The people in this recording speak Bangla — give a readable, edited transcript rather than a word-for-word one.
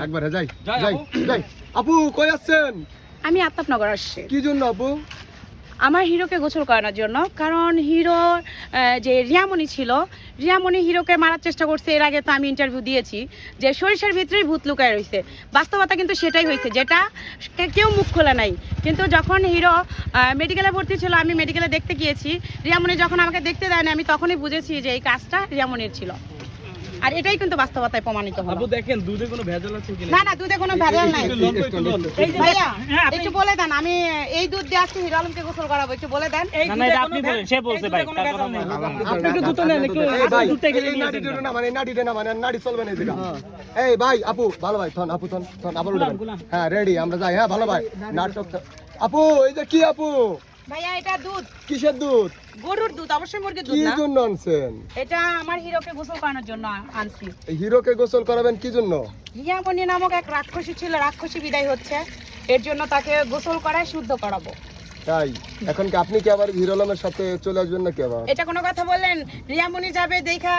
একবারে যাই যাই যাই। আপু কই আছেন? আমি আতাপনগর আসছি কি জন্য আপু? আমার হিরোকে গোসল করানোর জন্য। কারণ হিরো যে রিয়ামণি ছিল, রিয়ামণি হিরোকে মারার চেষ্টা করছে। এর আগে তো আমি ইন্টারভিউ দিয়েছি যে সরিষার ভিতরেই ভূত লুকায় রয়েছে। বাস্তবতা কিন্তু সেটাই হয়েছে, যেটা কেউ মুখ খোলা নাই। কিন্তু যখন হিরো মেডিকেলে ভর্তি ছিল, আমি মেডিকেলে দেখতে গিয়েছি, রিয়ামণি যখন আমাকে দেখতে দেয়নি, আমি তখনই বুঝেছি যে এই কাজটা রিয়ামণির ছিল। আর এটাই কিন্তু বাস্তবতায় প্রমাণিত হলো। আপু দেখেন দুধে কোনো ভেজাল আছে কিনা? না না, দুধে কোনো ভেজাল নাই। এই যে ভাইয়া হ্যাঁ, একটু বলে দেন, আমি এই দুধ দিয়ে আজকে হিরো আলমকে গোসল করাবো, একটু বলে দেন। এই না, দুধে এটা কোনো আপনি বলেন, সে বলছে ভাই, কোনো তার ভেজাল কথা নেই। বলেন। আপনি একটু দুধ নেন, একটু এই ভাই দুধটা খেলে এই নিয়ে নাড়ি আসেন। না মানে নাড়িটা না মানে নাড়ি চলবে না এদিকে। এই ভাই আপু ভালো ভাই থন আপু থন থন আবার উঠবেন। হ্যাঁ রেডি আমরা যাই। হ্যাঁ ভালো ভাই নাটক আপু এই যে কি আপু ভাইয়া এটা দুধ, কিসের দুধ? গরুর দুধ, অবশ্যই মুরগির দুধ কি না। জন্য আনছেন? এটা আমার হিরোকে গোসল করানোর জন্য আনছি। এই হিরোকে গোসল করাবেন কি জন্য? হিয়ামণি নামক এক রাক্ষসী ছিল, রাক্ষসী বিদায় হচ্ছে, এর জন্য তাকে গোসল করায় শুদ্ধ করাবো। তাই এখন কি আপনি কি আবার হিরো আলমের সাথে চলে আসবেন নাকি আবার? এটা কোনো কথা বললেন? রিয়ামণি যাবে দেখা